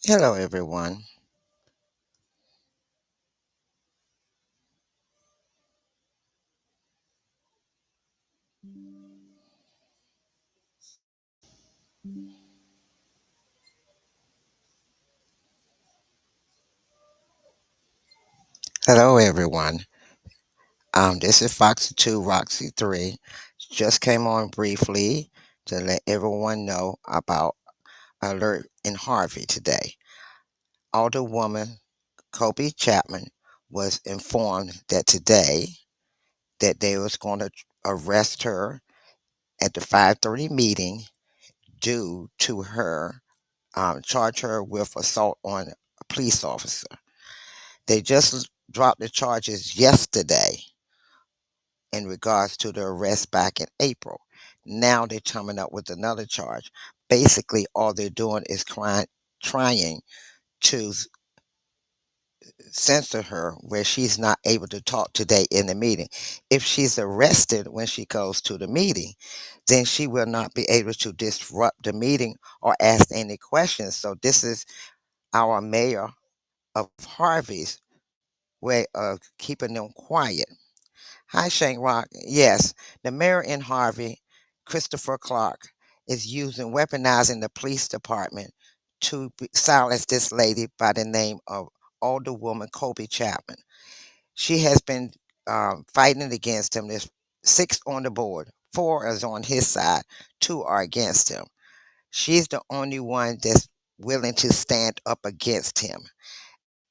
Hello, everyone. Hello, everyone. This is Foxy 2, Roxy 3. Just came on briefly to let everyone know about alert in Harvey today. Alderwoman Kobe Chapman was informed that today that they was going to arrest her at the 5:30 meeting due to her charge her with assault on a police officer. They just dropped the charges yesterday in regards to the arrest back in April. Now they're coming up with another charge. Basically, all they're doing is trying to censor her where she's not able to talk today in the meeting. If she's arrested when she goes to the meeting, then she will not be able to disrupt the meeting or ask any questions. So this is our mayor of Harvey's way of keeping them quiet. Hi, Shank. Yes, the mayor in Harvey, Christopher Clark, is weaponizing the police department to silence this lady by the name of Alderwoman Kobe Chapman. She has been fighting against him. There's six on the board. Four is on his side. Two are against him. She's the only one that's willing to stand up against him,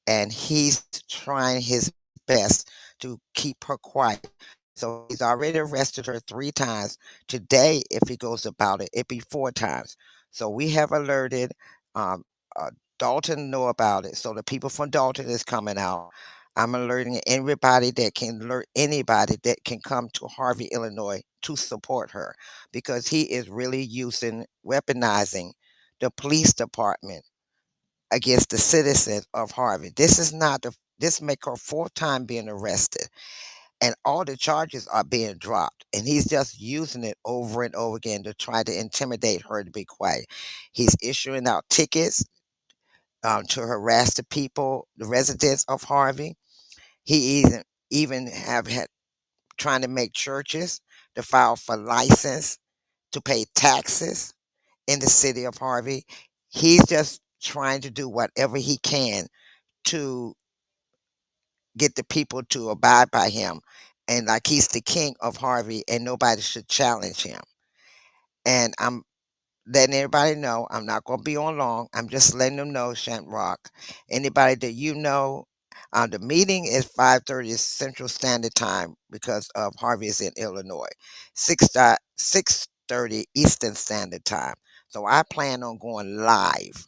and he's trying his best to keep her quiet. So he's already arrested her 3 times. Today, if he goes about it, it'd be 4 times. So we have alerted um, uh, Dalton know about it. So the people from Dalton is coming out. I'm alerting anybody that can come to Harvey, Illinois to support her because he is really weaponizing the police department against the citizens of Harvey. This make her fourth time being arrested, and all the charges are being dropped. And he's just using it over and over again to try to intimidate her to be quiet. He's issuing out tickets to harass the people, the residents of Harvey. He even have had trying to make churches to file for license to pay taxes in the city of Harvey. He's just trying to do whatever he can to get the people to abide by him. And like he's the king of Harvey and nobody should challenge him. And I'm letting everybody know I'm not going to be on long. I'm just letting them know, Shamrock. Anybody that you know, the meeting is 5:30 Central Standard Time because of Harvey is in Illinois, 6:30 Eastern Standard Time. So I plan on going live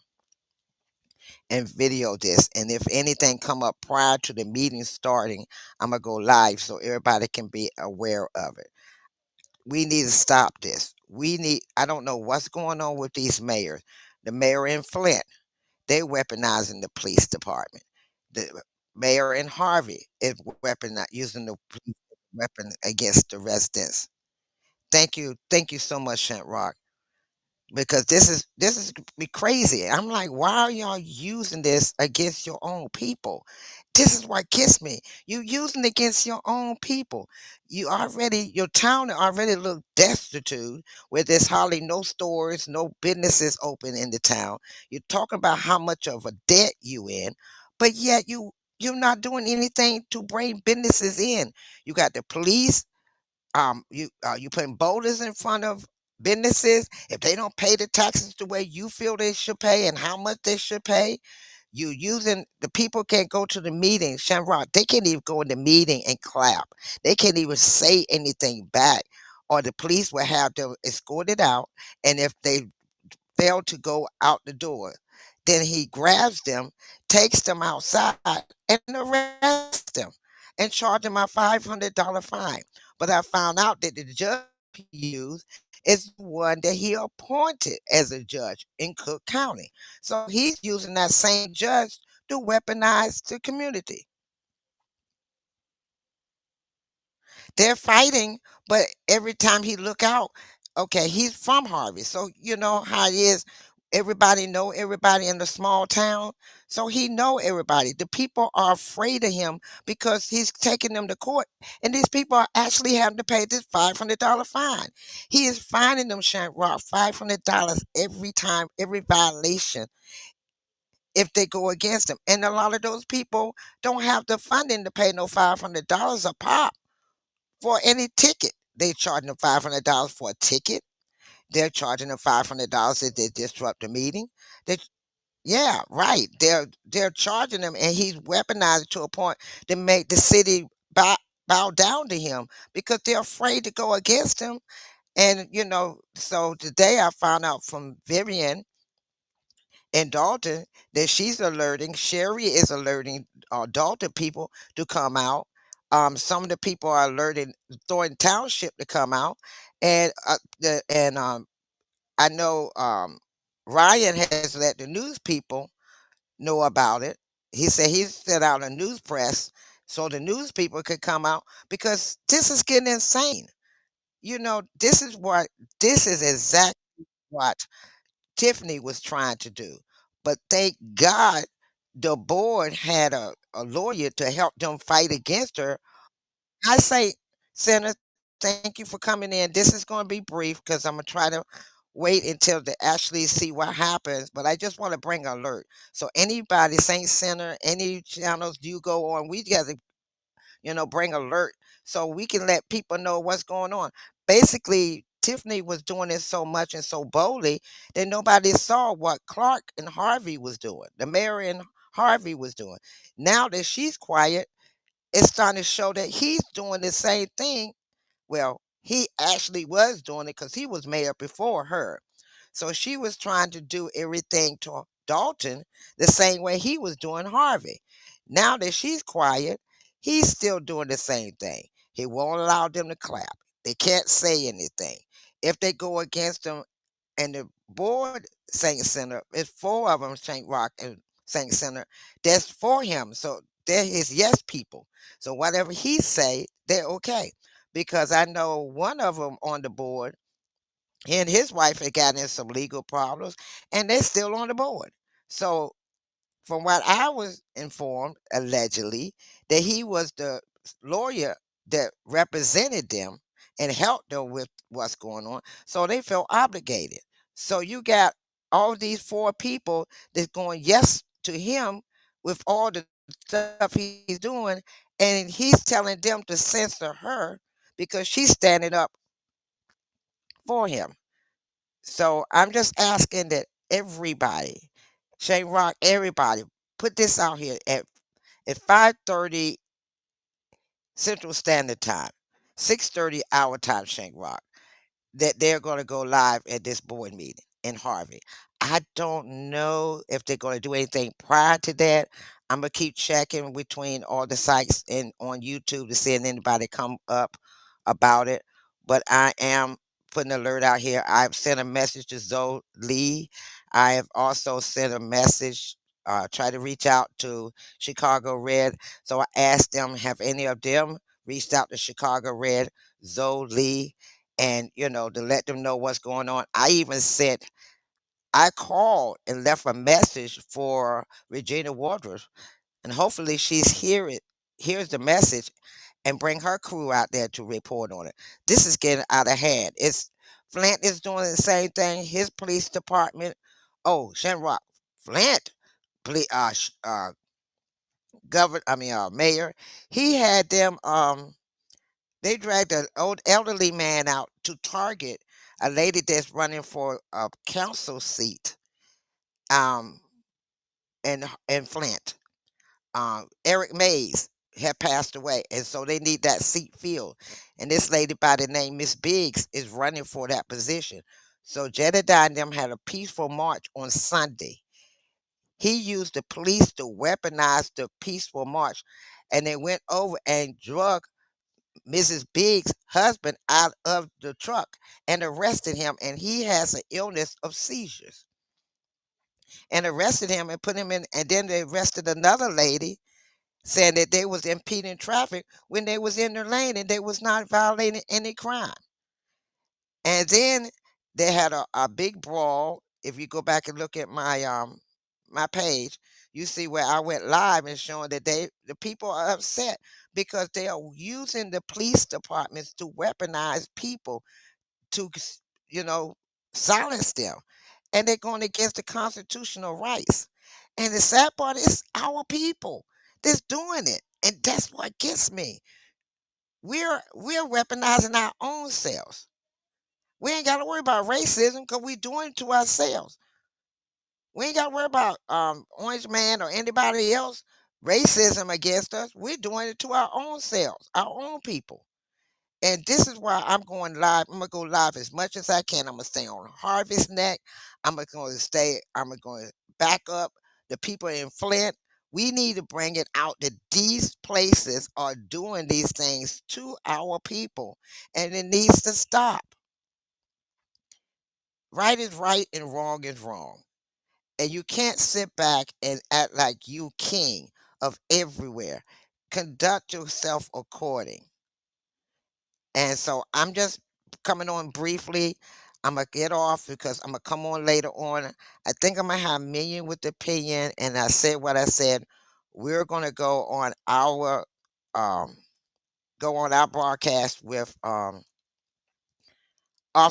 and video this. And if anything come up prior to the meeting starting, I'm gonna go live so everybody can be aware of it. We need to stop this. I don't know what's going on with these mayors. The mayor in Flint, they weaponizing the police department. The mayor in Harvey is using the police weapon against the residents. Thank you so much, Shantrock, because this is be crazy. I'm like, why are y'all using this against your own people? This is what gets me. You using it against your own people. Your town already look destitute, where there's hardly no stores, no businesses open in the town. You're talking about how much of a debt you in, but yet you're not doing anything to bring businesses in. You got the police, you putting boulders in front of businesses. If they don't pay the taxes the way you feel they should pay and how much they should pay, you using the people can't go to the meeting. Shamrock, they can't even go in the meeting and clap. They can't even say anything back. Or the police will have them escorted out. And if they fail to go out the door, then he grabs them, takes them outside, and arrests them and charge them a $500 fine. But I found out that the judge he used is the one that he appointed as a judge in Cook County. So he's using that same judge to weaponize the community. They're fighting, but every time he look out, okay, he's from Harvey, so you know how it is. everybody know everybody in the small town, so he know everybody. The people are afraid of him because he's taking them to court, and these people are actually having to pay this $500 fine. He is fining them, Shanrock, $500 every time, every violation, if they go against him. And a lot of those people don't have the funding to pay no $500 a pop for any ticket. They charging them $500 for a ticket. They're charging them $500 if they disrupt the meeting. They, yeah, right. They're charging them, and he's weaponized to a point to make the city bow down to him because they're afraid to go against him. And so today I found out from Vivian in Dalton that she's alerting, Sherry is alerting Dalton people to come out. Some of the people are alerting Thornton Township to come out, and I know Ryan has let the news people know about it. He said he sent out a news press so the news people could come out because this is getting insane. This is exactly what Tiffany was trying to do. But thank God the board had a lawyer to help them fight against her. I say, Senator, thank you for coming in. This is going to be brief because I'm going to try to wait until to actually see what happens. But I just want to bring alert. So anybody, Saint Center, any channels you go on, we got to bring alert so we can let people know what's going on. Basically, Tiffany was doing it so much and so boldly that nobody saw what Clark and Harvey was doing, the mayor and Harvey was doing. Now that she's quiet, it's starting to show that he's doing the same thing. Well, he actually was doing it because he was mayor before her. So she was trying to do everything to Dalton the same way he was doing Harvey. Now that she's quiet, he's still doing the same thing. He won't allow them to clap. They can't say anything. If they go against him, and the board Saint Center, it's four of them, Saint Rock and Saint Center, that's for him. So they're his yes people. So whatever he say, they're okay. Because I know one of them on the board, he and his wife had gotten in some legal problems, and they're still on the board. So from what I was informed, allegedly, that he was the lawyer that represented them and helped them with what's going on. So they felt obligated. So you got all these four people that's going yes to him with all the stuff he's doing, and he's telling them to censor her because she's standing up for him. So I'm just asking that everybody, Shane Rock, everybody, put this out here at 5:30 Central Standard Time, 6:30 our time, Shane Rock, that they're going to go live at this board meeting in Harvey. I don't know if they're going to do anything prior to that. I'm gonna keep checking between all the sites and on YouTube to see if anybody come up about it. But I am putting an alert out here. I've sent a message to Zoe Lee. I have also sent a message, try to reach out to Chicago Red. So I asked them, have any of them reached out to Chicago Red, Zoe Lee, and to let them know what's going on. I called and left a message for Regina Waters, and hopefully hears the message and bring her crew out there to report on it. This is getting out of hand. It's Flint is doing the same thing. His police department. Oh, Shamrock Flint, police, mayor. He had them. They dragged an old elderly man out to target a lady that's running for a council seat. Um, in Flint. Eric Mays had passed away, and so they need that seat filled. And this lady by the name Miss Biggs is running for that position. So Jedediah and them had a peaceful march on Sunday. He used the police to weaponize the peaceful march, and they went over and drug Mrs. Biggs' husband out of the truck and arrested him, and he has an illness of seizures. And arrested him and put him in, and then they arrested another lady saying that they was impeding traffic when they was in their lane and they was not violating any crime. And then they had a big brawl if you go back and look at my page, you see where I went live and showing that the people are upset because they are using the police departments to weaponize people to you know silence them, and they're going against the constitutional rights. And the sad part is our people that's doing it, and that's what gets me. We're weaponizing our own selves. We ain't got to worry about racism because we're doing it to ourselves. We ain't got to worry about Orange Man or anybody else racism against us. We're doing it to our own selves, our own people. And this is why I'm going live. I'm gonna go live as much as I can. I'm gonna stay on Harvey's neck. I'm gonna back up the people in Flint. We need to bring it out that these places are doing these things to our people, and it needs to stop. Right is right and wrong is wrong. And you can't sit back and act like you king of everywhere. Conduct yourself according. And so I'm just coming on briefly. I'm gonna get off because I'm gonna come on later on. I think I'm gonna have Million with the Opinion, and I said what I said. We're gonna um go on our broadcast with Off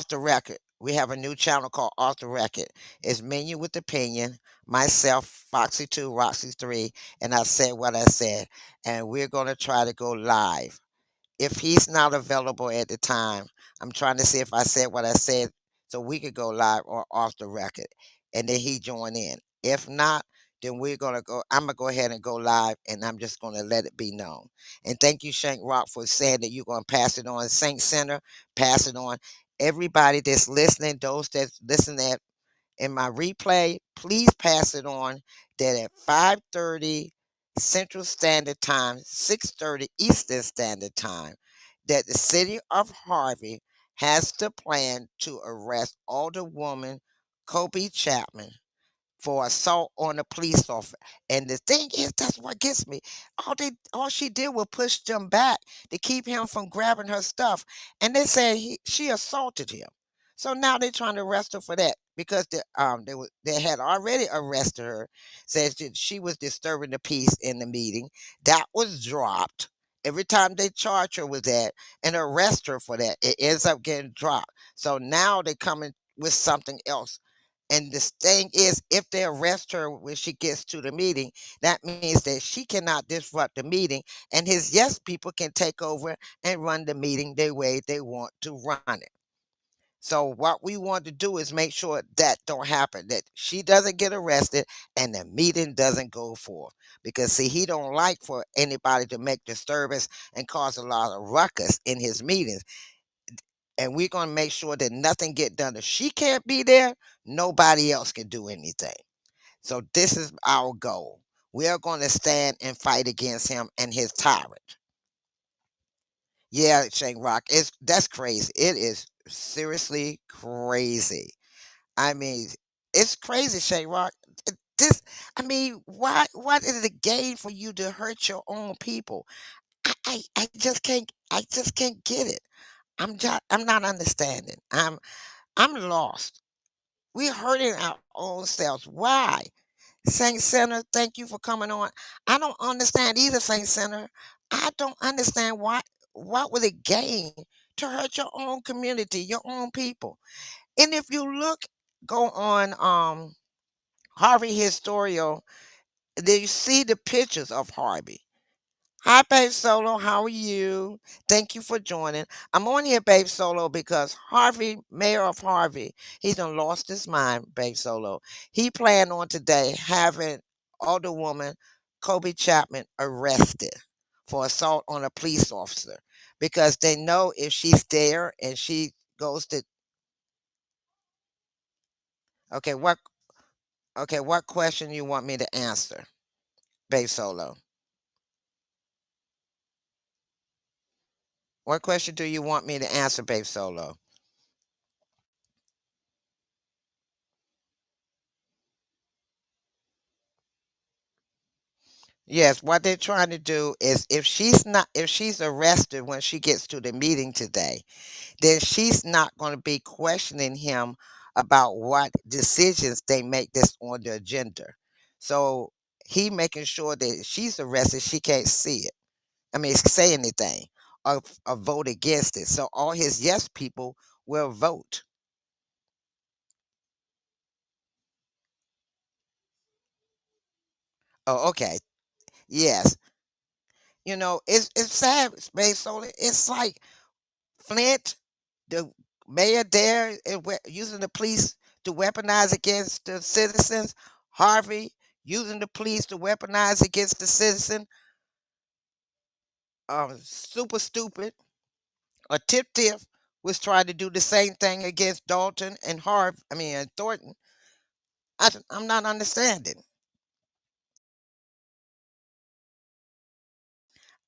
the Record. We have a new channel called Off the Record. It's Menu with Opinion, myself, Foxy 2, Roxy 3, and I said what I said. And we're gonna try to go live. If he's not available at the time, I'm trying to see if I said what I said so we could go live or off the record and then he join in. If not, then I'm gonna go ahead and go live and I'm just gonna let it be known. And thank you, Shank Rock, for saying that you're gonna pass it on. Saint Center, pass it on. Everybody that's listening, those that listen in my replay, please pass it on that at 5:30 Central Standard Time, 6:30 Eastern Standard Time, that the city of Harvey has the plan to arrest Alderwoman Kobe Chapman for assault on a police officer. And the thing is, that's what gets me. All she did was push them back to keep him from grabbing her stuff. And they said she assaulted him. So now they're trying to arrest her for that because they had already arrested her, says that she was disturbing the peace in the meeting. That was dropped. Every time they charge her with that and arrest her for that, it ends up getting dropped. So now they're coming with something else. And this thing is, if they arrest her when she gets to the meeting, that means that she cannot disrupt the meeting, and his yes people can take over and run the meeting the way they want to run it. So what we want to do is make sure that don't happen, that she doesn't get arrested and the meeting doesn't go forth. Because see, he don't like for anybody to make disturbance and cause a lot of ruckus in his meetings. And we're going to make sure that nothing get done. If she can't be there, nobody else can do anything. So this is our goal. We are going to stand and fight against him and his tyrant. Yeah, Shane Rock, that's crazy. It is seriously crazy. I mean, it's crazy, Shane Rock. This, I mean, why? What is the gain for you to hurt your own people? I just can't. I just can't get it. I'm not understanding. I'm lost. We're hurting our own selves. Why? Saint Center, thank you for coming on. I don't understand either, Saint Center. I don't understand what would it gain to hurt your own community, your own people. And if you go on Harvey Historial, then you see the pictures of Harvey. Hi, Babe Solo. How are you? Thank you for joining. I'm on here, Babe Solo, because Harvey, mayor of Harvey, he's done lost his mind, Babe Solo. He planned on today having Alderwoman Kobe Chapman arrested for assault on a police officer because they know if she's there and she goes to, okay, what question you want me to answer, Babe Solo? What question do you want me to answer, Babe Solo? Yes, what they're trying to do is if she's arrested when she gets to the meeting today, then she's not going to be questioning him about what decisions they make that's on the agenda. So he making sure that she's arrested, she can't see it. I mean, say anything or vote against it. So all his yes people will vote. Oh, okay. Yes. It's sad, Space Solar. It's like Flint, the mayor there, using the police to weaponize against the citizens. Harvey using the police to weaponize against the citizen. Super stupid. A Tip Tip was trying to do the same thing against Dalton and Thornton. I'm not understanding.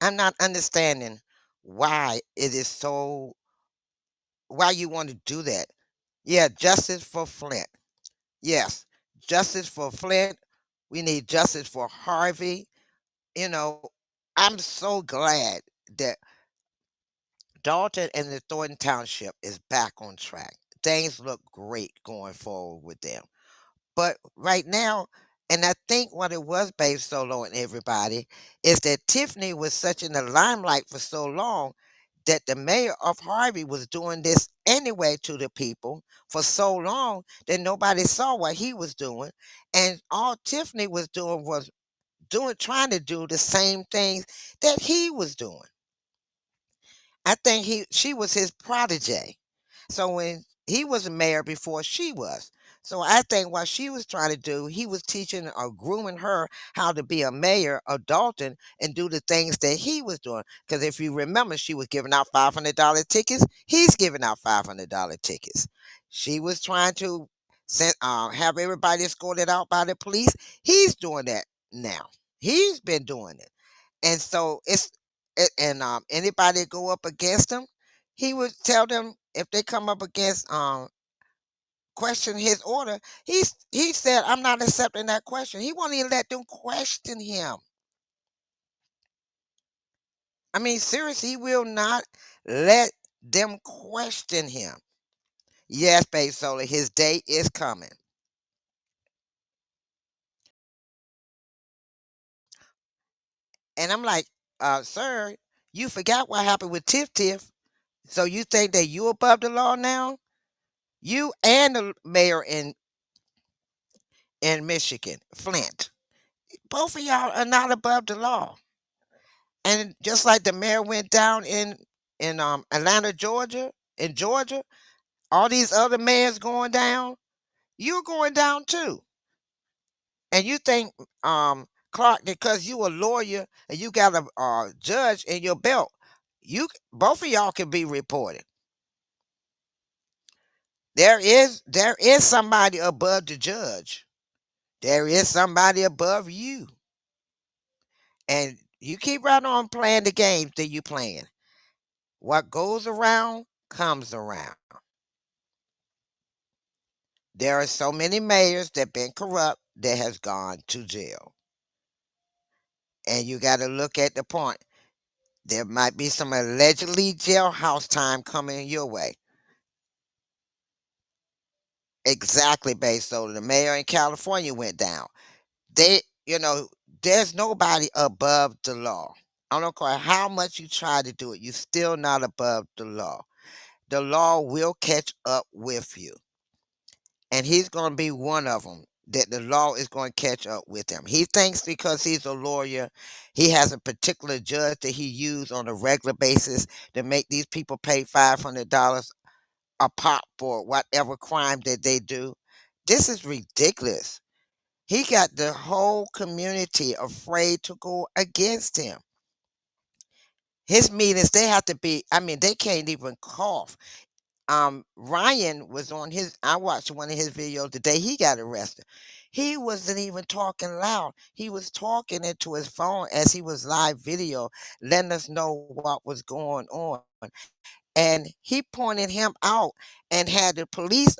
I'm not understanding why it is so. Why you want to do that? Yeah, justice for Flint. Yes, justice for Flint. We need justice for Harvey. You know, I'm so glad that Dalton and the Thornton Township is back on track. Things look great going forward with them. But right now, and I think what it was, Babe Solo and everybody, is that Tiffany was such in the limelight for so long that the mayor of Harvey was doing this anyway to the people for so long that nobody saw what he was doing. And all Tiffany was doing was trying to do the same things that he was doing. I think she was his protege. So when he was a mayor before she was. So I think what she was trying to do, he was teaching or grooming her how to be a mayor of Dalton and do the things that he was doing. Because if you remember, she was giving out $500 tickets. He's giving out $500 tickets. She was trying to have everybody escorted out by the police. He's doing that now. He's been doing it. And so anybody go up against him, he would tell them if they come up against question his order. He said, I'm not accepting that question. He won't even let them question him. I mean, seriously, he will not let them question him. Yes, Babe Solar, his day is coming. And I'm like, sir, you forgot what happened with Tiff Tiff. So you think that you above the law now? You and the mayor in Michigan, Flint. Both of y'all are not above the law. And just like the mayor went down in Atlanta, Georgia, in Georgia, all these other mayors going down, you're going down too. And you think Clark, because you a lawyer and you got a judge in your belt, both of y'all can be reported. There is somebody above the judge. There is somebody above you. And you keep right on playing the games that you playing. What goes around comes around. There are so many mayors that been corrupt that has gone to jail. And you got to look at the point. There might be some allegedly jailhouse time coming your way. Exactly, based on the mayor in California went down. They, you know, there's nobody above the law. I don't care how much you try to do it, you're still not above the law. The law will catch up with you. And he's going to be one of them that the law is going to catch up with him. He thinks because he's a lawyer, he has a particular judge that he used on a regular basis to make these people pay $500 a pop for whatever crime that they do. This is ridiculous. He got the whole community afraid to go against him. His meetings, they have to be, I mean, they can't even cough. Ryan was on his, I watched one of his videos the day he got arrested. He wasn't even talking loud. He was talking into his phone as he was live video, letting us know what was going on. And he pointed him out and had the police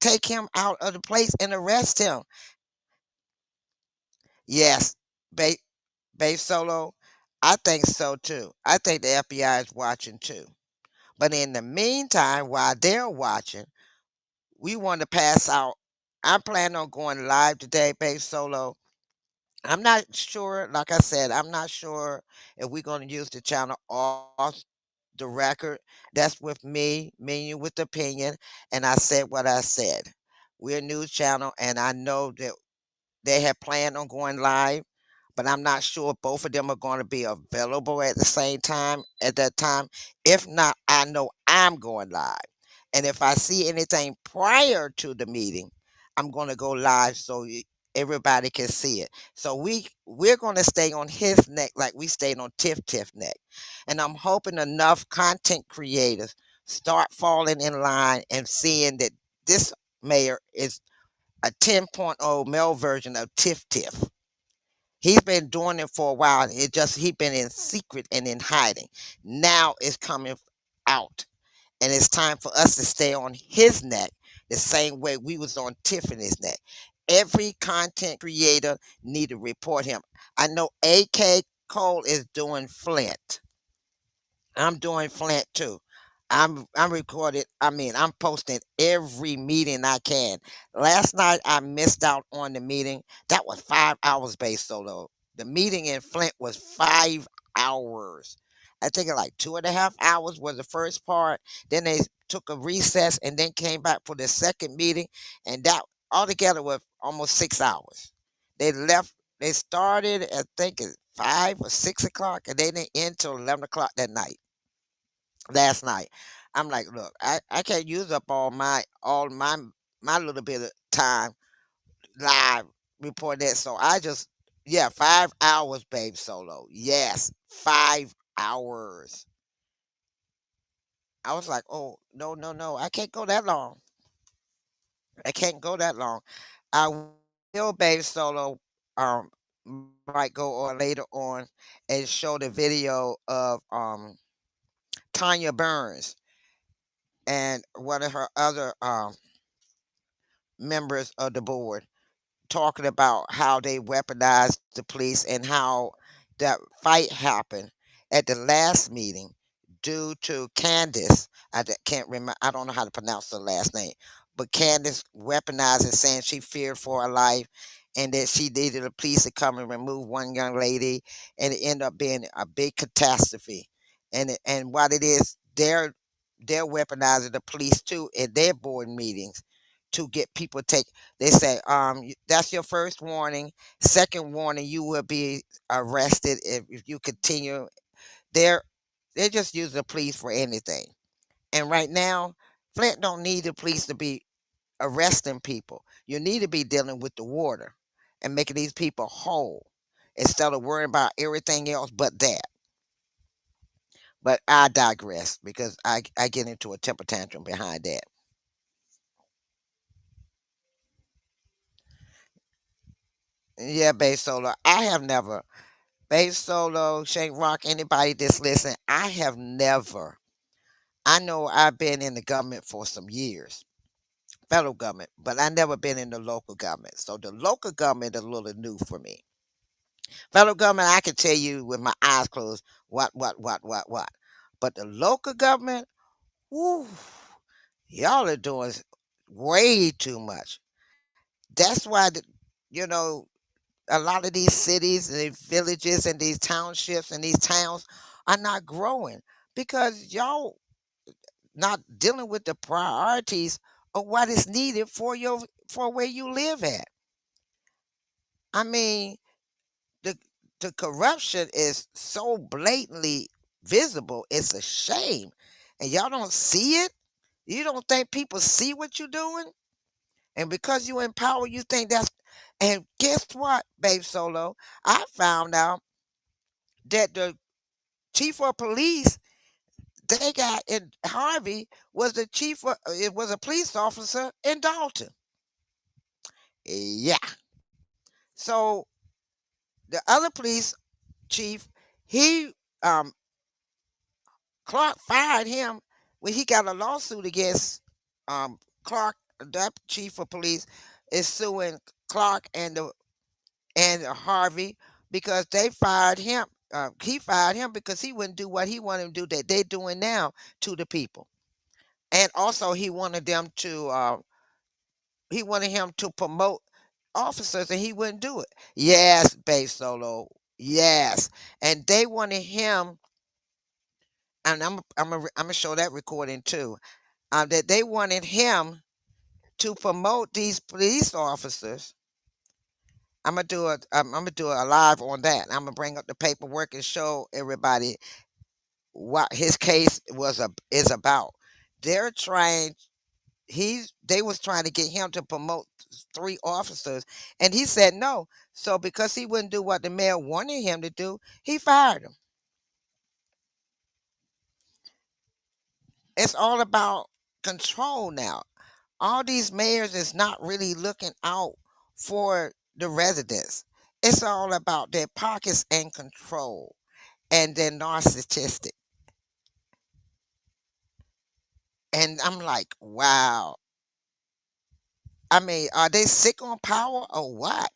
take him out of the place and arrest him. Yes, Bay, Bay Solo, I think so too. I think the FBI is watching too. But in the meantime, while they're watching, we want to pass out. I'm planning on going live today, Babe Solo. I'm not sure, like I said, I'm not sure if we're going to use the channel off the record. That's with me and you with the opinion. And I said what I said. We're a news channel, and I know that they have planned on going live, but I'm not sure both of them are going to be available at the same time at that time. If not, I know I'm going live. And if I see anything prior to the meeting, I'm going to go live so everybody can see it. So we're going to stay on his neck like we stayed on Tiff neck. And I'm hoping enough content creators start falling in line and seeing that this mayor is a 10.0 male version of Tiff. He's been doing it for a while. It just he been in secret and in hiding. Now it's coming out, and it's time for us to stay on his neck the same way we was on Tiffany's neck. Every content creator need to report him. I know AK Cole is doing Flint. I'm doing Flint too. I'm recorded. I mean, I'm posting every meeting I can. Last night I missed out on the meeting. That was 5 hours based solo. The meeting in Flint was 5 hours. I think like 2.5 hours was the first part. Then they took a recess and then came back for the second meeting, and that altogether was almost 6 hours. They left. They started I think at 5 or 6 o'clock, and they didn't end till 11 o'clock that night last night. I'm like, look, I can't use up all my little bit of time live report that. So I just yeah, 5 hours, babe solo. Yes, 5 hours. I was like, oh no, no, no, I can't go that long. I can't go that long. I will, babe solo, might go on later on and show the video of Tanya Burns and one of her other members of the board talking about how they weaponized the police and how that fight happened at the last meeting due to Candace. Can't remember. I don't know how to pronounce her last name, but Candace weaponized it, saying she feared for her life, and that she needed the police to come and remove one young lady, and it ended up being a big catastrophe. And what it is, they're weaponizing the police too in their board meetings to get people take. They say, that's your first warning. Second warning, you will be arrested if you continue. They're they're just using the police for anything. And right now, Flint don't need the police to be arresting people. You need to be dealing with the water and making these people whole instead of worrying about everything else but that. But I digress because I get into a temper tantrum behind that. Yeah, Bass Solo. I have never Bass Solo, Shane Rock, anybody that's listening, I have never. I know I've been in the government for some years, federal government, but I never been in the local government. So the local government is a little new for me. Federal government, I can tell you with my eyes closed what. But the local government, whoo, y'all are doing way too much. That's why, you know, a lot of these cities and these villages and these townships and these towns are not growing because y'all not dealing with the priorities of what is needed for where you live at. I mean, the the corruption is so blatantly visible. It's a shame, and y'all don't see it. You don't think people see what you're doing, and because you in power, you think that's. And guess what, Babe Solo? I found out that the chief of police they got in Harvey was the chief of, it was a police officer in Dalton. Yeah. So the other police chief, he um Clark fired him when he got a lawsuit against Clark. That chief of police is suing Clark and Harvey because they fired him. He fired him because he wouldn't do what he wanted to do that they're doing now to the people. And also he wanted them to he wanted him to promote officers and he wouldn't do it. Yes, Bass Solo. Yes. And they wanted him, and I'm gonna show that recording too. That they wanted him to promote these police officers. I'm gonna do a live on that. I'm gonna bring up the paperwork and show everybody what his case is about. They're trying they was trying to get him to promote three officers and he said no. So because he wouldn't do what the mayor wanted him to do, he fired him. It's all about control now. All these mayors is not really looking out for the residents. It's all about their pockets and control, and they're narcissistic. And I'm like, wow. I mean, are they sick on power or what?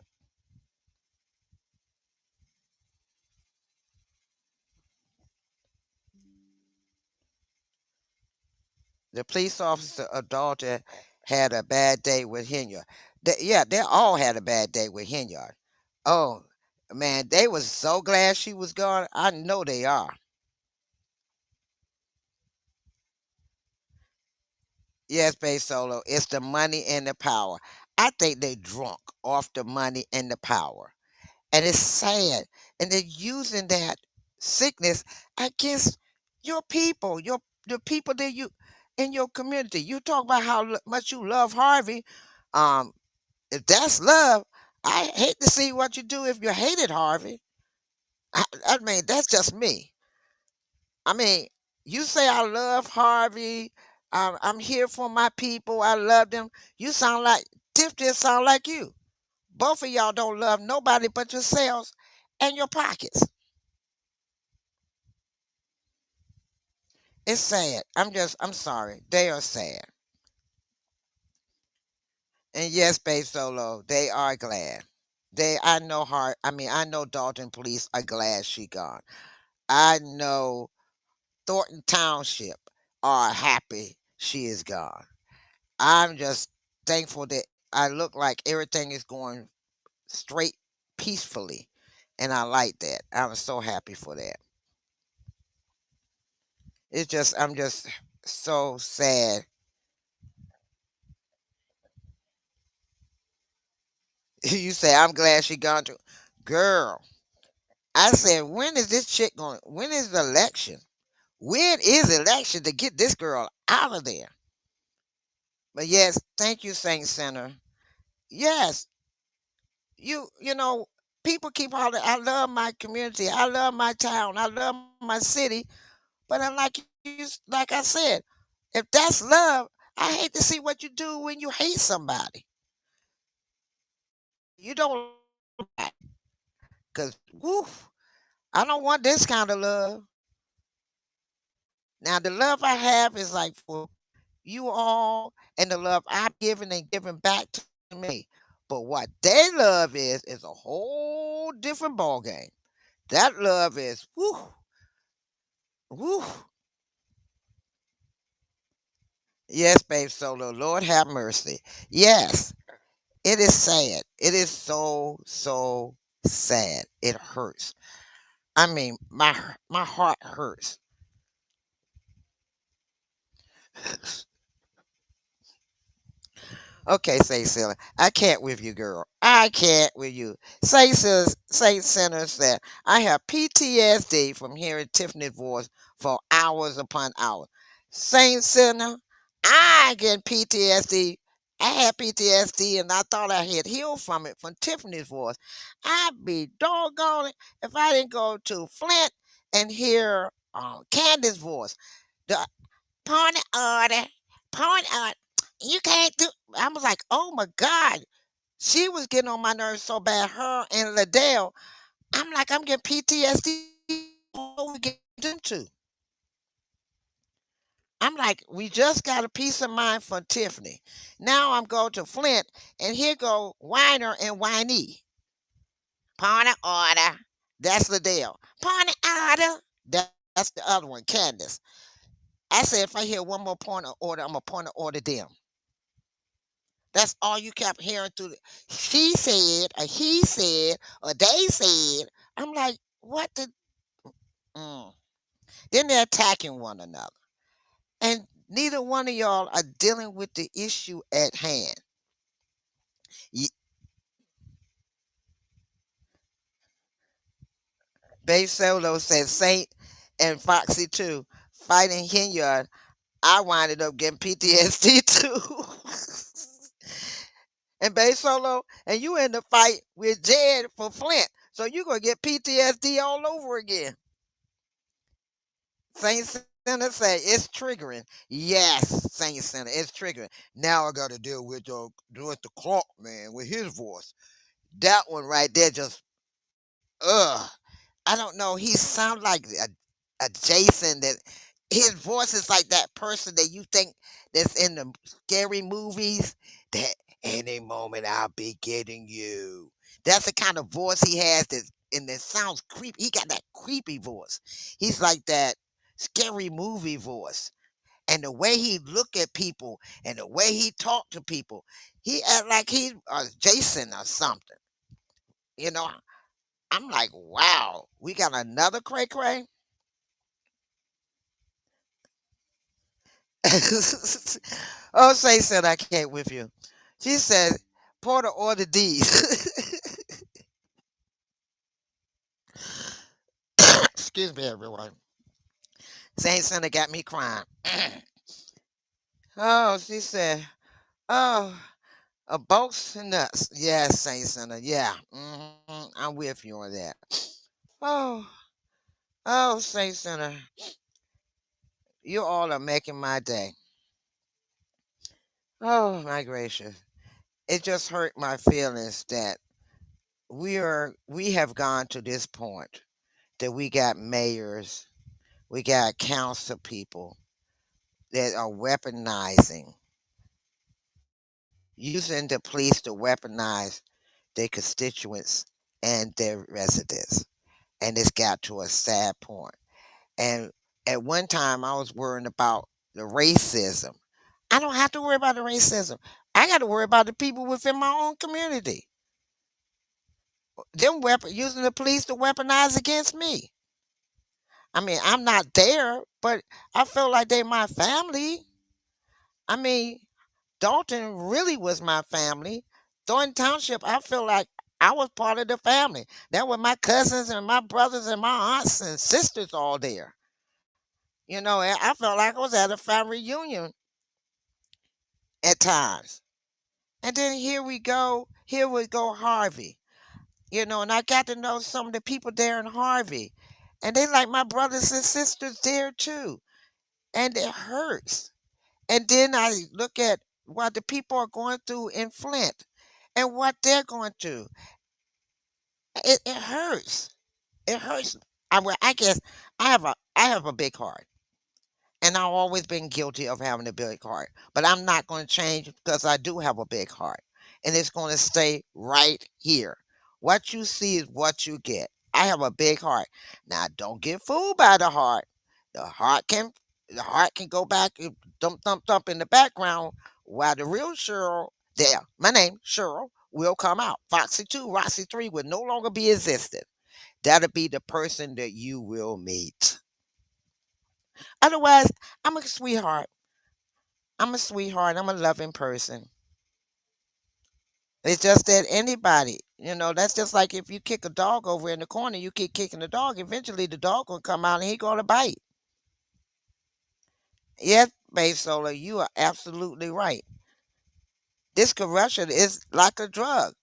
The police officer adulter had a bad day with Hinyard. Yeah, they all had a bad day with Hinyard. Oh man, they was so glad she was gone. I know they are. Yes, Bay Solo. It's the money and the power. I think they drunk off the money and the power. And it's sad. And they're using that sickness against your people, the people that you in your community. You talk about how much you love Harvey. Um, if that's love, I hate to see what you do if you hated Harvey. I mean, that's just me. I mean, you say I love Harvey. I'm here for my people. I love them. You sound like Tiff just sound like you. Both of y'all don't love nobody but yourselves and your pockets. It's sad. I'm sorry. They are sad. And yes, Babe Solo, they are glad. I know I know Dalton police are glad she gone. I know Thornton Township are happy she is gone. I'm just thankful that I look like everything is going straight peacefully. And I like that. I'm so happy for that. I'm just so sad. You say, I'm glad she gone to. Girl, I said, when is the election? When is election to get this girl out of there? But yes, thank you, Saint Center. Yes, you know, people keep hollering, I love my community, I love my town, I love my city. But like I said, if that's love, I hate to see what you do when you hate somebody. You don't, because woof, I don't want this kind of love. Now the love I have is like for you all, and the love I'm giving and giving back to me. But what they love is a whole different ball game. That love is woo, woo. Yes, babe Solo. Lord have mercy. Yes, it is sad. It is so so sad. It hurts. I mean, my heart hurts. Okay, say silly. I can't with you, girl. I can't with you. Say Center said, I have PTSD from hearing Tiffany's voice for hours upon hours. Saint Center, I get PTSD. I had PTSD and I thought I had healed from it from Tiffany's voice. I'd be doggone it if I didn't go to Flint and hear Candace's voice. The point of order, point of you can't do. I was like, oh my God. She was getting on my nerves so bad. Her and Liddell. I'm like, I'm getting PTSD. What we get into? I'm like, we just got a peace of mind for Tiffany. Now I'm going to Flint, and here go Whiner and Whiny. Point of order. That's Liddell. Point of order. That's the other one, Candace. I said, if I hear one more point of order, I'm going to point of order them. That's all you kept hearing through the she said, or he said, or they said. I'm like, what the mm. Then they're attacking one another. And neither one of y'all are dealing with the issue at hand. Ye- Babe Solo said Saint and Foxy too. Fighting Hinyard, I winded up getting PTSD too. And Babe Solo, and you in the fight with Jed for Flint. So you gonna get PTSD all over again. Saint Center say it's triggering. Yes, Saint Center, it's triggering. Now I gotta deal with the Clark man with his voice. That one right there just ugh. I don't know. He sounds like a Jason that his voice is like that person that you think that's in the scary movies that any moment I'll be getting you. That's the kind of voice he has that and it sounds creepy. He got that creepy voice. He's like that scary movie voice. And the way he look at people and the way he talk to people, he act like he's Jason or something. You know, I'm like, wow, we got another cray cray. Oh, Say said I can't with you. She said, Porter ordered these. Excuse me, everyone. Saint Center got me crying. Oh, she said, oh, a bolts and nuts. Yes, Saint Center. Yeah, I'm with you on that. Oh, oh, Saint Center, you all are making my day. Oh, my gracious. It just hurt my feelings that we have gone to this point that we got mayors, we got council people that are weaponizing, using the police to weaponize their constituents and their residents. And it's got to a sad point. And at one time, I was worrying about the racism. I don't have to worry about the racism. I got to worry about the people within my own community. Them using the police to weaponize against me. I mean, I'm not there, but I feel like they my family. I mean, Dalton really was my family. Thornton Township, I feel like I was part of the family. That were my cousins and my brothers and my aunts and sisters all there. And I felt like I was at a family reunion at times. And then here we go Harvey. And I got to know some of the people there in Harvey. And they like my brothers and sisters there too. And it hurts. And then I look at what the people are going through in Flint and what they're going through. It hurts. It hurts. I guess I have a big heart. And I've always been guilty of having a big heart. But I'm not going to change because I do have a big heart. And it's going to stay right here. What you see is what you get. I have a big heart. Now don't get fooled by the heart. The heart can the heart can go back and thump thump thump in the background while the real Cheryl there, my name, Cheryl, will come out. Foxy 2, Roxy 3 will no longer be existed. That'll be the person that you will meet. Otherwise, I'm a sweetheart. I'm a sweetheart. I'm a loving person. It's just that that's just like if you kick a dog over in the corner, you keep kicking the dog, eventually the dog gonna come out and he gonna bite. Yes, Babe Solar, you are absolutely right. This corruption is like a drug.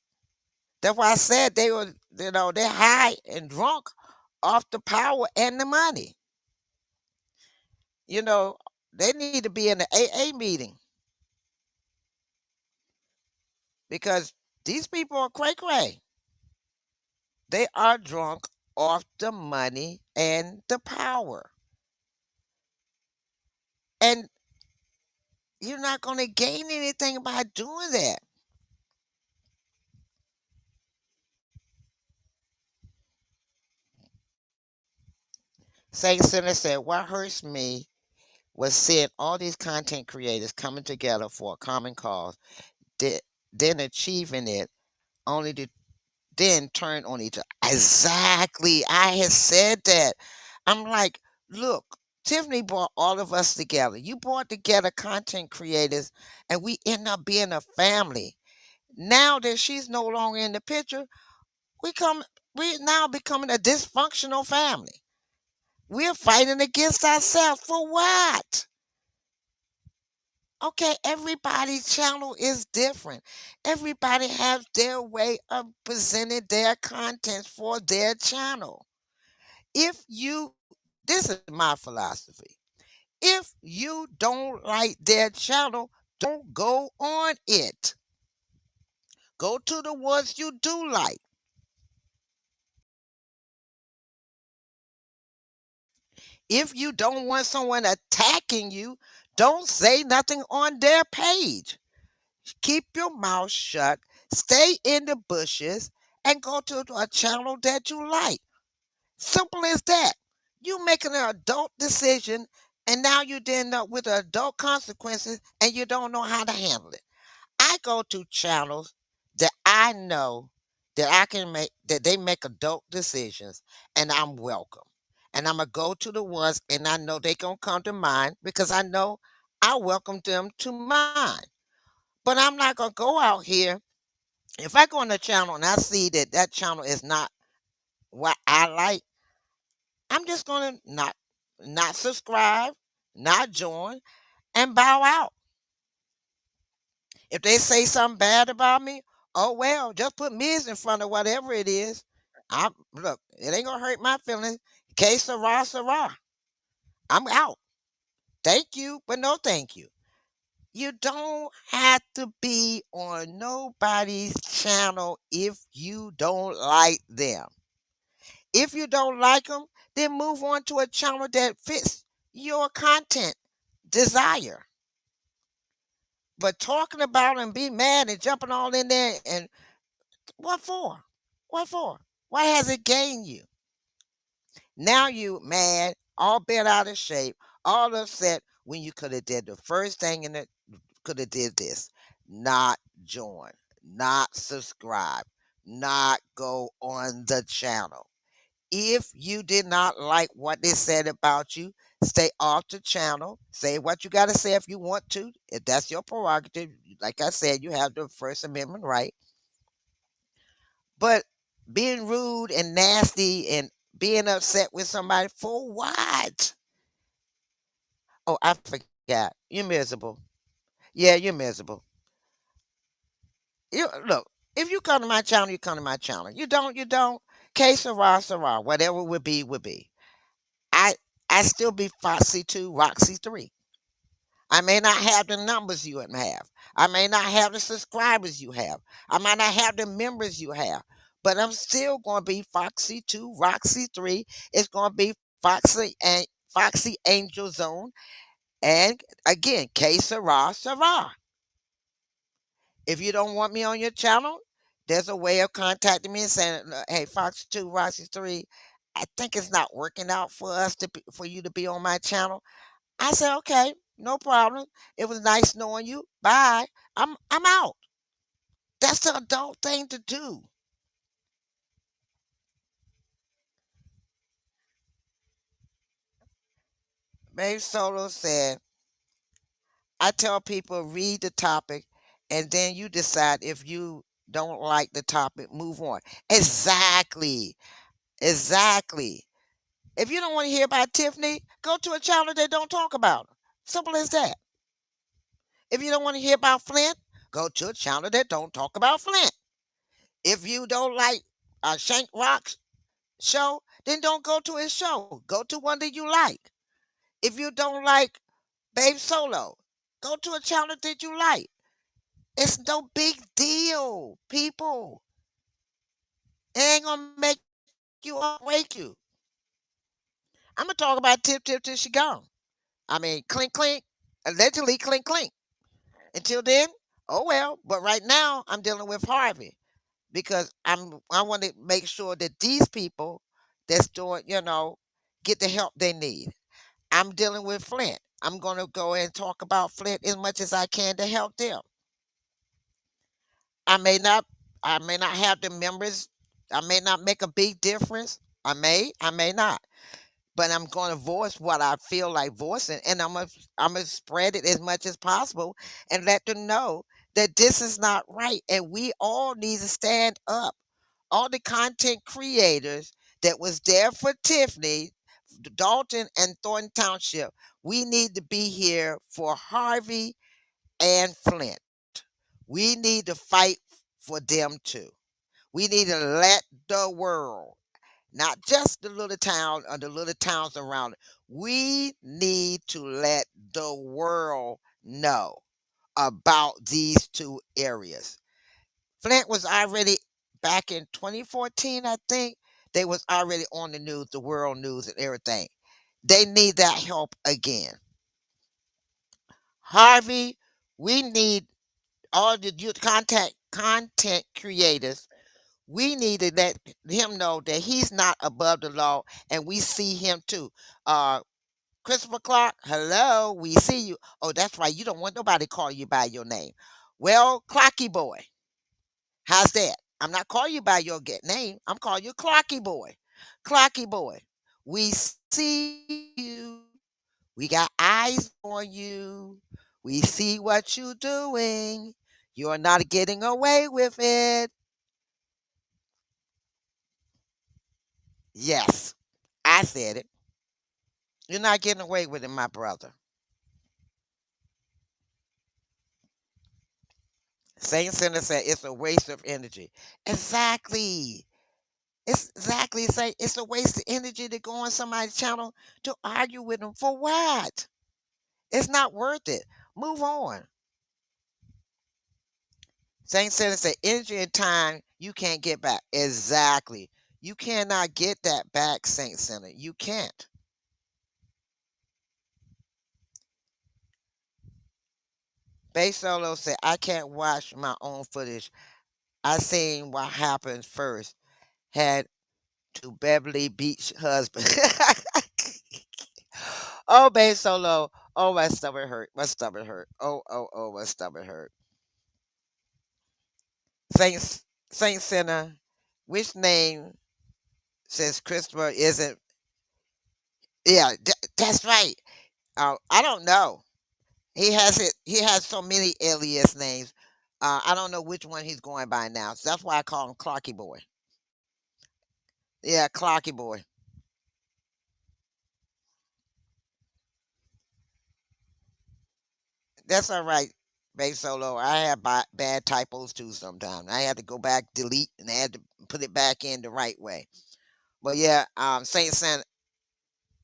That's why I said they're high and drunk off the power and the money. You know, they need to be in the AA meeting because these people are cray cray. They are drunk off the money and the power. And you're not going to gain anything by doing that. Saint Sinner said, what hurts me was seeing all these content creators coming together for a common cause. then achieving it, only to then turn on each other. Exactly. I had said that. I'm like, look, Tiffany brought all of us together. You brought together content creators, and we end up being a family. Now that she's no longer in the picture, we come we now becoming a dysfunctional family. We're fighting against ourselves for what? Okay, everybody's channel is different. Everybody has their way of presenting their content for their channel. If you, this is my philosophy. If you don't like their channel, don't go on it. Go to the ones you do like. If you don't want someone attacking you, don't say nothing on their page. Keep your mouth shut, stay in the bushes, and go to a channel that you like. Simple as that. You making an adult decision, and now you end up with adult consequences, and you don't know how to handle it. I go to channels that I know that I can make that they make adult decisions, and I'm welcome. And I'm gonna go to the ones, and I know they gonna come to mine because I know I welcome them to mine. But I'm not gonna go out here. If I go on the channel and I see that that channel is not what I like, I'm just gonna not subscribe, not join, and bow out. If they say something bad about me, oh well, just put Miz in front of whatever it is. I look, it ain't gonna hurt my feelings. Que sera, sera. I'm out. Thank you, but no thank you. You don't have to be on nobody's channel if you don't like them. If you don't like them, then move on to a channel that fits your content desire. But talking about and be mad and jumping all in there and what for? What for? What has it gained you? Now you mad, all bent out of shape, all upset when you could have did the first thing in it, could have did this. Not join, not subscribe, not go on the channel. If you did not like what they said about you, stay off the channel. Say what you got to say if you want to. If that's your prerogative. Like I said, you have the First Amendment right. But being rude and nasty and being upset with somebody for what? Oh, I forgot. You're miserable. Yeah, you're miserable. You look. If you come to my channel, you come to my channel. You don't, you don't. Que sera, sera. Whatever would be, would be. I I still be Foxy 2, Roxy 3. I may not have the numbers you have. I may not have the subscribers you have. I might not have the members you have. But I'm still going to be Foxy 2, Roxy 3. It's going to be Foxy Angel Zone. And again, K Sarah Sarah. If you don't want me on your channel, there's a way of contacting me and saying, "Hey, Foxy 2, Roxy 3, I think it's not working out for us for you to be on my channel." I said, "Okay, no problem. It was nice knowing you. Bye. I'm out." That's the adult thing to do. Babe Solo said, I tell people read the topic and then you decide if you don't like the topic, move on. Exactly. Exactly. If you don't want to hear about Tiffany, go to a channel that don't talk about her. Simple as that. If you don't want to hear about Flint, go to a channel that don't talk about Flint. If you don't like Shank Rock's show, then don't go to his show. Go to one that you like. If you don't like Babe Solo, go to a channel that you like. It's no big deal, people. It ain't gonna make you or break you. I'm gonna talk about Tip Tip till she gone. I mean, clink clink, allegedly clink clink. Until then, oh well. But right now, I'm dealing with Harvey because I want to make sure that these people that's doing, get the help they need. I'm dealing with Flint. I'm going to go and talk about Flint as much as I can to help them. I may not I may not have the members. I may not make a big difference. I may not. But I'm going to voice what I feel like voicing, and I'm gonna spread it as much as possible and let them know that this is not right, and we all need to stand up. All the content creators that was there for Tiffany, Dalton, and Thornton Township, we need to be here for Harvey and Flint. We need to fight for them too. We need to let the world, not just the little town or the little towns around it. We need to let the world know about these two areas. Flint was already back in 2014, I think. They was already on the news, the world news and everything. They need that help again. Harvey, we need all the youth content creators. We need to let him know that he's not above the law, and we see him too. Uh, Christopher Clark, hello, we see you. Oh, that's right. You don't want nobody to call you by your name. Well, Clocky Boy, how's that? I'm not calling you by your get name. I'm calling you Clocky Boy. Clocky Boy, we see you. We got eyes on you. We see what you're doing. You're not getting away with it. Yes, I said it. You're not getting away with it, my brother. Saint Center said it's a waste of energy. Exactly. It's exactly say it's a waste of energy to go on somebody's channel to argue with them for what? It's not worth it. Move on. Saint Center said energy and time you can't get back. Exactly. You cannot get that back, Saint Center. You can't. Bay Solo said I can't watch my own footage. I seen what happened first. Had to Beverly Beach husband. Oh, babe, so low. Oh, my stomach hurt. My stomach hurt. Oh, oh, oh, my stomach hurt. Saint Saint Sinner, which name since Christopher isn't? Yeah, that's right. I don't know. He has it. He has so many alias names. I don't know which one he's going by now. So that's why I call him Clarky Boy. Yeah, Clarky Boy. That's all right, Babe Solo. I have bad typos too sometimes. I had to go back, delete, and I had to put it back in the right way. But yeah, Saint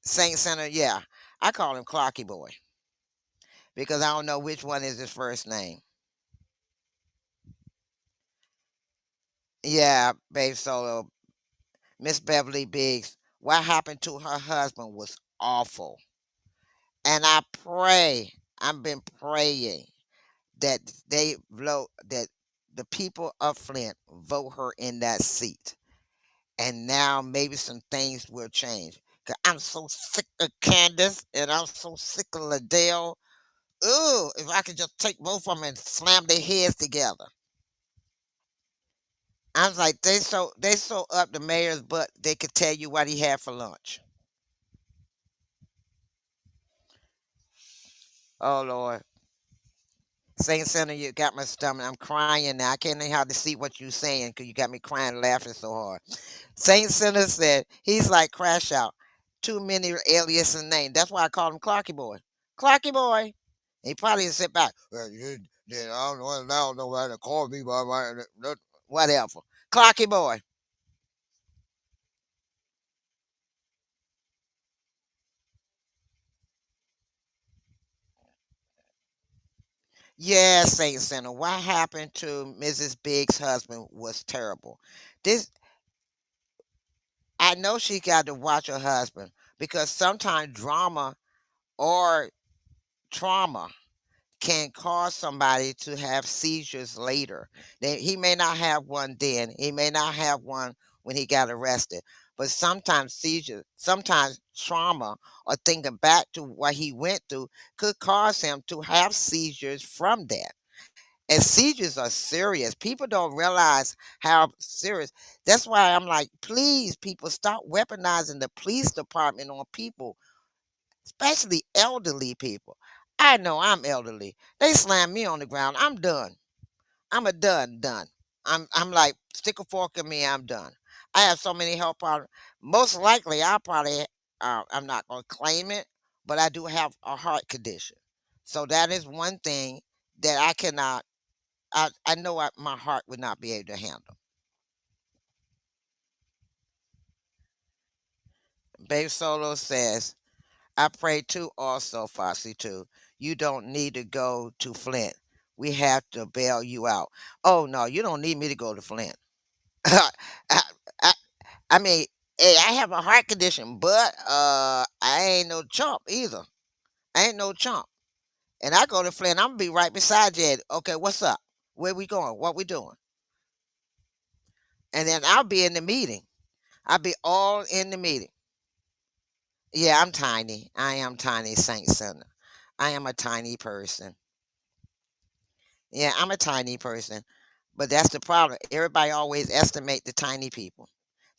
Center, yeah. I call him Clarky Boy because I don't know which one is his first name. Yeah, Babe Solo. Miss Beverly Biggs, what happened to her husband was awful. And I pray, I've been praying that they vote that the people of Flint vote her in that seat. And now maybe some things will change. Cause I'm so sick of Candace and I'm so sick of Liddell. Ooh, if I could just take both of them and slam their heads together. I was like, they so up the mayor's butt they could tell you what he had for lunch. Oh Lord. Saint Center, you got my stomach. I'm crying now. I can't even hardly see what you're saying because you got me crying laughing so hard. Saint Center said he's like Crash Out. Too many alias and names. That's why I call him Clarky Boy. Clarky Boy. He probably sit back. "Well, I don't know nobody to call me by my whatever. Clarky Boy. Yeah, Saint Center. What happened to Mrs. Big's husband was terrible. This I know she got to watch her husband because sometimes drama or trauma can cause somebody to have seizures later. He may not have one then, he may not have one when he got arrested, but sometimes seizures, sometimes trauma or thinking back to what he went through could cause him to have seizures from that. And seizures are serious. People don't realize how serious. That's why I'm like, please, people, stop weaponizing the police department on people, especially elderly people. I know I'm elderly. They slam me on the ground. I'm done. I'm a done. I'm like, stick a fork in me, I'm done. I have so many health problems. Most likely I'll probably I'm not gonna claim it, but I do have a heart condition. So that is one thing that I cannot I know my heart would not be able to handle. Babe Solo says, I pray too also, Foxy too. You don't need to go to Flint. We have to bail you out. Oh no, you don't need me to go to Flint. I, I, I mean, hey, I have a heart condition, but I ain't no chump either. I ain't no chump. And I go to Flint, I'm gonna be right beside you. Okay, what's up? Where we going? What we doing? And then I'll be in the meeting. I'll be all in the meeting. Yeah, I'm tiny. I am tiny, Saint Sinner. I am a tiny person. Yeah, I'm a tiny person. But that's the problem. Everybody always estimate the tiny people.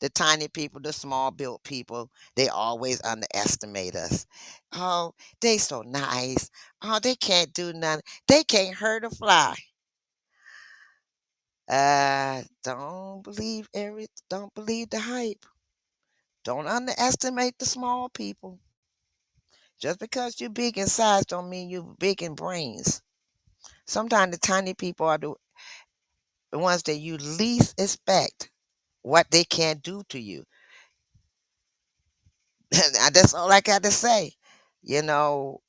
The tiny people, the small built people, they always underestimate us. Oh, they so nice. Oh, they can't do nothing. They can't hurt a fly. Don't believe the hype. Don't underestimate the small people. Just because you're big in size don't mean you're big in brains. Sometimes the tiny people are the ones that you least expect what they can do to you. That's all I got to say. You know,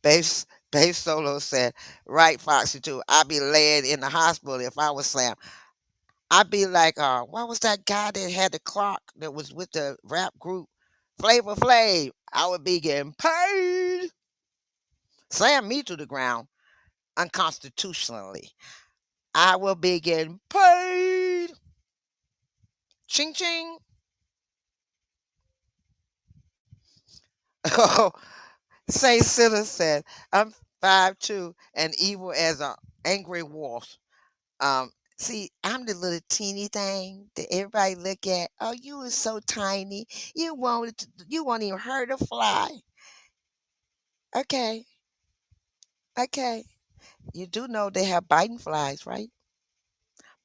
Bass Bass Solo said, right, Foxy too. I'd be laying in the hospital if I was slammed. I'd be like, what was that guy that had the clock that was with the rap group? Flavor Flav. I would be getting paid. Slam me to the ground unconstitutionally. I will be getting paid. Ching ching. Oh, Saint Sinner said, I'm 5'2" and evil as an angry wolf. See, I'm the little teeny thing that everybody look at. Oh, you is so tiny. You won't even hurt a fly. Okay, okay. You do know they have biting flies, right?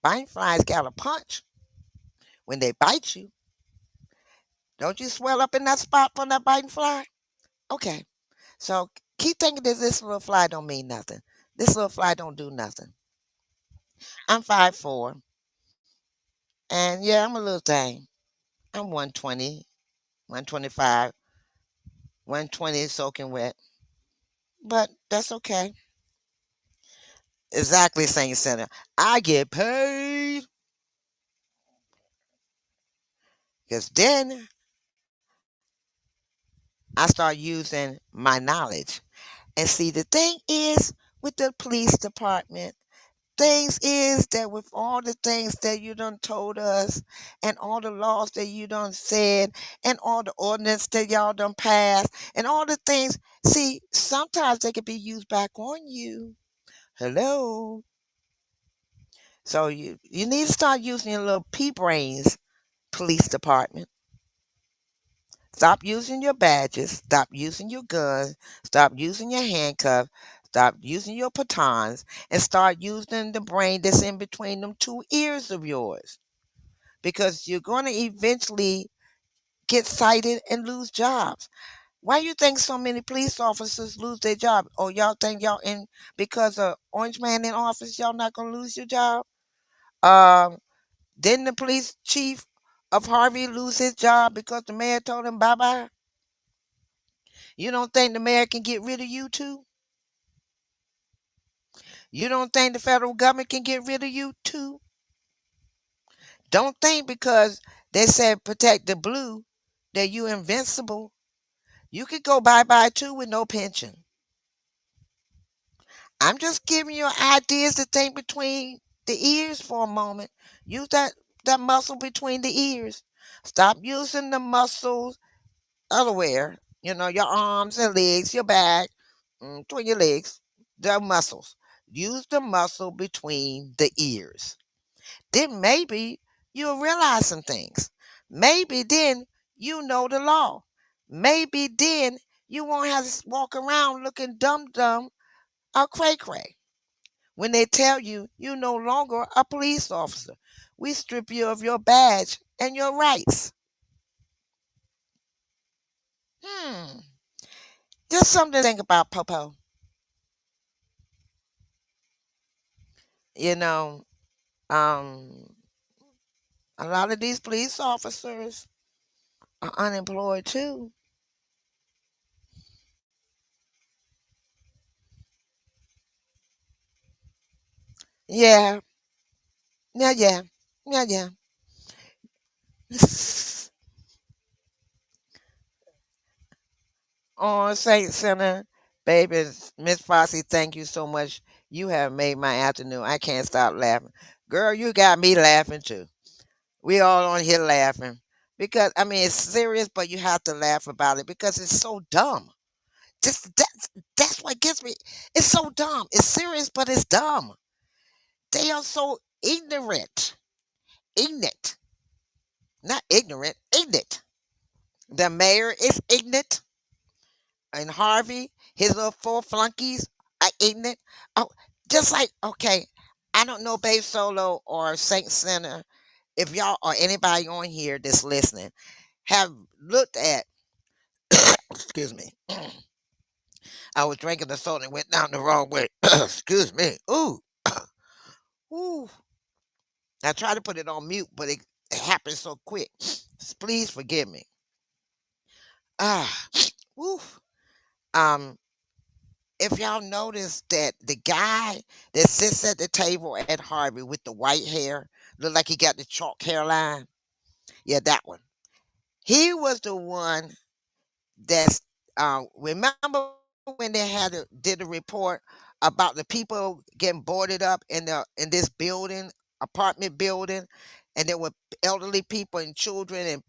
Biting flies got a punch when they bite you. Don't you swell up in that spot from that biting fly? Okay. So keep thinking that this little fly don't mean nothing. This little fly don't do nothing. I'm 5'4", and yeah, I'm a little thing. I'm 120, 125, 120 soaking wet, but that's okay. Exactly, Saint Center. I get paid because then I start using my knowledge. And see, the thing is with the police department, things is that with all the things that you done told us and all the laws that you done said and all the ordinance that y'all done passed and all the things, see, sometimes they could be used back on you. Hello. So you need to start using your little pea brains, police department. Stop using your badges. Stop using your guns. Stop using your handcuffs. Stop using your batons and start using the brain that's in between them two ears of yours. Because you're going to eventually get cited and lose jobs. Why you think so many police officers lose their job? Oh, y'all think y'all in because of Orange Man in office, y'all not gonna lose your job? Um, didn't the police chief of Harvey lose his job because the mayor told him bye bye? You don't think the mayor can get rid of you too? You don't think the federal government can get rid of you too? Don't think because they said protect the blue that you invincible. You could go bye bye too with no pension. I'm just giving you ideas to think between the ears for a moment. Use that muscle between the ears. Stop using the muscles elsewhere. your arms and legs, your back, between your legs, the muscles. Use the muscle between the ears. Then maybe you'll realize some things. Maybe then you know the law. Maybe then you won't have to walk around looking dumb or cray cray. When they tell you you're no longer a police officer, we strip you of your badge and your rights. Hmm. Just something to think about, Popo. You know, um, a lot of these police officers are unemployed too. Yeah, yeah. Yeah, yeah. On Saint Center, baby, Miss Fossey, thank you so much. You have made my afternoon. I can't stop laughing. Girl, you got me laughing too. We all on here laughing. Because I mean it's serious, but you have to laugh about it because it's so dumb. Just that's what gets me. It's so dumb. It's serious, but it's dumb. They are so ignorant. Ignorant. Not ignorant, ignorant. The mayor is ignorant. And Harvey, his little four flunkies are ignorant. Oh, just like, okay, I don't know Babe Solo or Saint Center, if y'all or anybody on here that's listening have looked at, excuse me, I was drinking the soda and went down the wrong way. Excuse me. Ooh, ooh. I tried to put it on mute, but it happened so quick. Please forgive me. Ah, ooh. Um, if y'all notice that the guy that sits at the table at Harvey with the white hair, look like he got the chalk hairline. Yeah, that one. He was the one that's remember when they did a report about the people getting boarded up in this building, apartment building, and there were elderly people and children and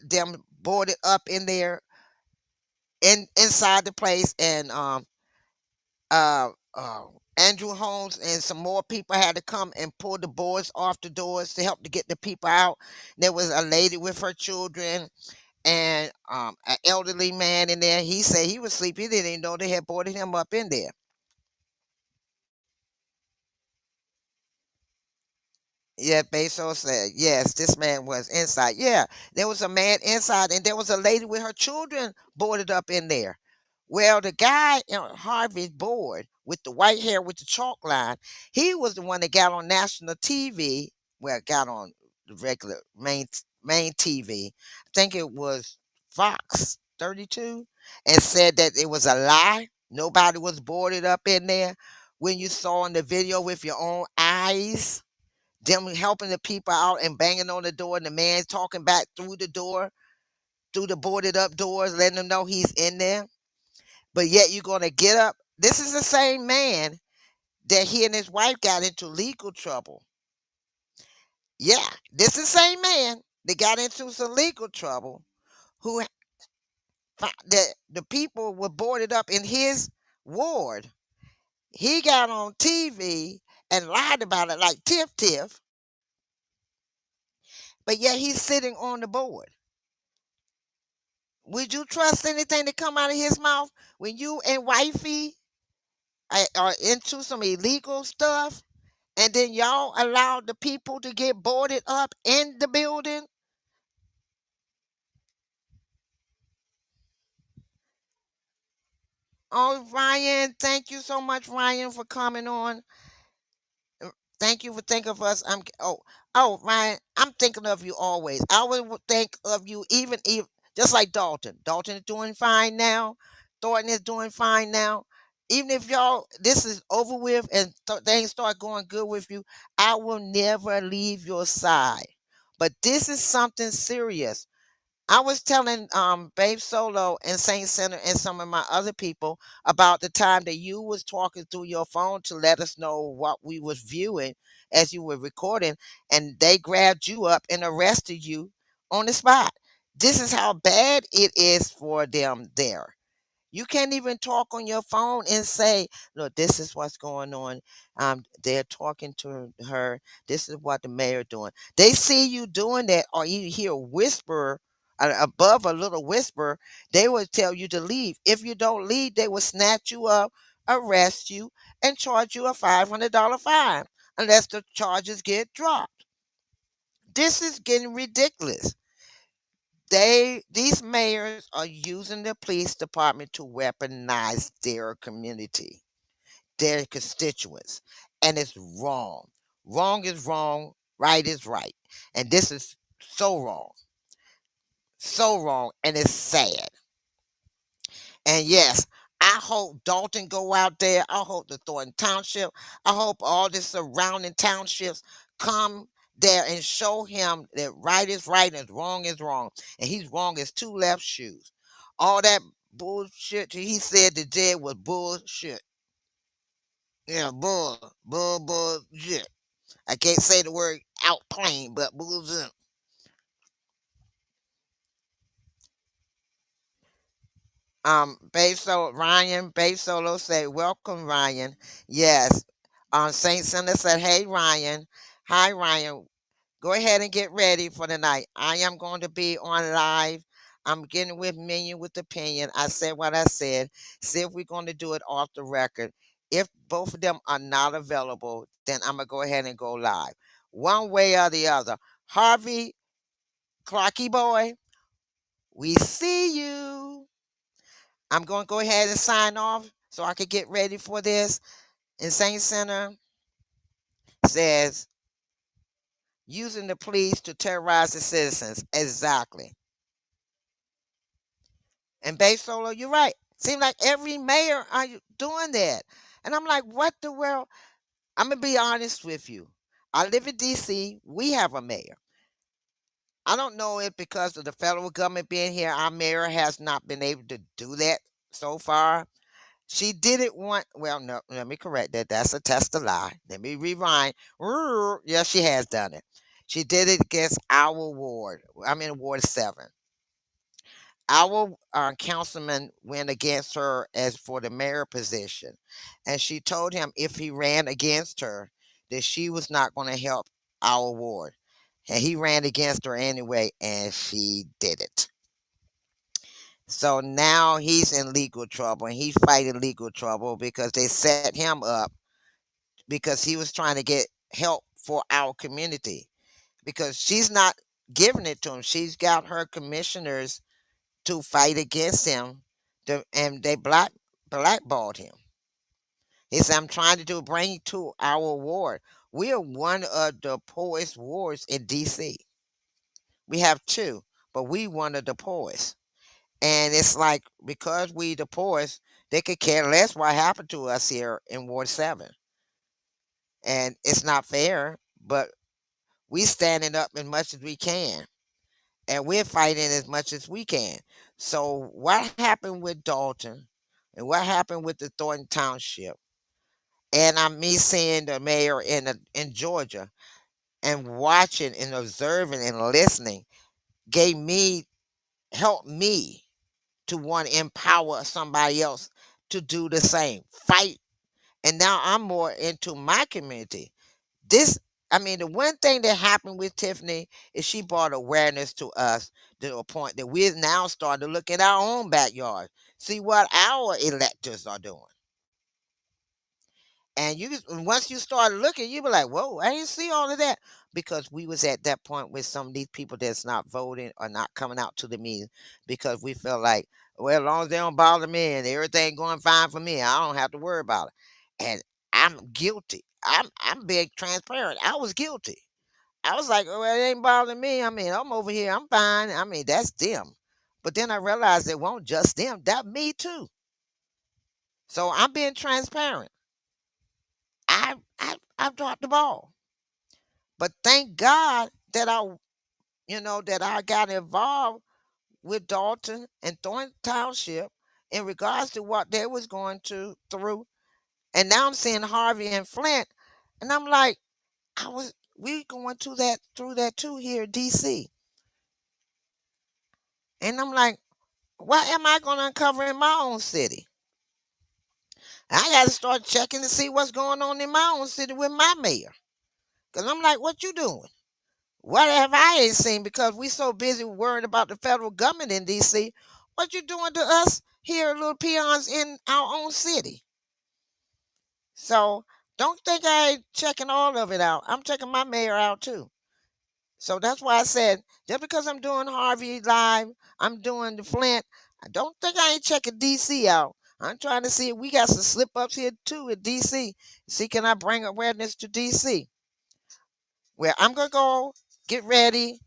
them boarded up in there inside the place and uh, uh, Andrew Holmes and some more people had to come and pull the boards off the doors to help to get the people out. There was a lady with her children and an elderly man in there. He said he was asleep. He didn't even know they had boarded him up in there. Yeah, Bezos said, yes, this man was inside. Yeah, there was a man inside, and there was a lady with her children boarded up in there. Well, the guy on Harvey's board with the white hair with the chalk line, he was the one that got on national TV. Well, got on the regular main TV. I think it was Fox 32, and said that it was a lie. Nobody was boarded up in there. When you saw in the video with your own eyes them helping the people out and banging on the door, and the man talking back through the door, through the boarded up doors, letting them know he's in there. But yet you're gonna get up. This is the same man that he and his wife got into legal trouble. Yeah, this is the same man that got into some legal trouble who the people were boarded up in his ward. He got on TV and lied about it like Tiff, but yet he's sitting on the board. Would you trust anything to come out of his mouth when you and wifey are into some illegal stuff and then y'all allow the people to get boarded up in the building? Oh, Ryan, thank you so much, Ryan, for coming on. Thank you for thinking of us. Oh, Ryan, I'm thinking of you always. I would think of you even just like Dalton. Dalton is doing fine now. Thornton is doing fine now. Even if y'all this is over with and things start going good with you, I will never leave your side. But this is something serious. I was telling Babe Solo and Saint Center and some of my other people about the time that you was talking through your phone to let us know what we was viewing as you were recording, and they grabbed you up and arrested you on the spot. This is how bad it is for them there. You can't even talk on your phone and say, "Look, this is what's going on." They're talking to her. This is what the mayor doing. They see you doing that, or you hear a whisper above a little whisper. They will tell you to leave. If you don't leave, they will snatch you up, arrest you, and charge you a $500 fine unless the charges get dropped. This is getting ridiculous. These mayors are using the police department to weaponize their community, their constituents, and it's wrong. Wrong is wrong, right is right, and this is so wrong, and it's sad. And yes, I hope Dalton go out there. I hope the Thornton Township. I hope all the surrounding townships come there and show him that right is right and wrong is wrong. And he's wrong as two left shoes. All that bullshit he said the dead was bullshit. Yeah, bullshit. I can't say the word out plain, but bullshit. Babe Solo say, "Welcome, Ryan." Yes. Saint Center said, "Hey, Ryan. Hi, Ryan. Go ahead and get ready for the night. I am going to be on live. I'm getting with Minion with Opinion. I said what I said. See if we're going to do it off the record. If both of them are not available, then I'm going to go ahead and go live. One way or the other. Harvey, Clarky Boy, we see you. I'm going to go ahead and sign off so I can get ready for this. Insane Center says, using the police to terrorize the citizens. Exactly. And Bay Solo, you're right. Seems like every mayor are doing that. And I'm like, what the world? I'm going to be honest with you. I live in D.C. We have a mayor. I don't know if because of the federal government being here, our mayor has not been able to do that so far. She did it one. Well, no, let me correct that. That's a test of lie. Let me rewind. Yes, she has done it. She did it against our ward. I'm in Ward 7. Our councilman went against her as for the mayor position, and she told him if he ran against her, that she was not going to help our ward. And he ran against her anyway, and she did it. So now he's in legal trouble, and he's fighting legal trouble because they set him up because he was trying to get help for our community because she's not giving it to him. She's got her commissioners to fight against him, and they blackballed him. He said, "I'm trying to bring you to our ward. We are one of the poorest wards in D.C. We have two, but we one of the poorest." And it's like because we the poorest, they could care less what happened to us here in Ward 7. And it's not fair, but we standing up as much as we can. And we're fighting as much as we can. So what happened with Dalton and what happened with the Thornton Township, and I'm me seeing the mayor in Georgia and watching and observing and listening gave me helped me to want to empower somebody else to do the same. Fight. And now I'm more into my community. This, I mean, the one thing that happened with Tiffany is she brought awareness to us to a point that we're now starting to look at our own backyard, see what our electors are doing. And once you start looking, you be like, "Whoa, I didn't see all of that," because we was at that point with some of these people that's not voting or not coming out to the meeting because we felt like, well, as long as they don't bother me and everything going fine for me, I don't have to worry about it. And I'm guilty. I'm being transparent. I was guilty. I was like, "Oh, well, it ain't bothering me. I mean, I'm over here. I'm fine. I mean, that's them." But then I realized it won't just them. That me too. So I'm being transparent. I've dropped the ball. But thank God that I got involved with Dalton and Thornton Township in regards to what they was going to through. And now I'm seeing Harvey and Flint, and I'm like, we going through that too here in DC. And I'm like, what am I going to uncover in my own city? I got to start checking to see what's going on in my own city with my mayor. Because I'm like, what you doing? What have I ain't seen? Because we so busy worrying about the federal government in D.C. What you doing to us here, little peons in our own city? So don't think I ain't checking all of it out. I'm checking my mayor out too. So that's why I said, just because I'm doing Harvey live, I'm doing the Flint. I don't think I ain't checking DC out. I'm trying to see if we got some slip ups here too in DC. See, can I bring awareness to DC? Where I'm gonna go get ready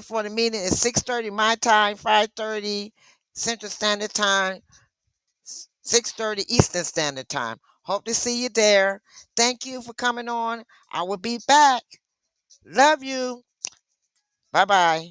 for the meeting. It's 6:30 my time, 5:30 Central Standard Time, 6:30 Eastern Standard Time. Hope to see you there. Thank you for coming on. I will be back. Love you. Bye bye.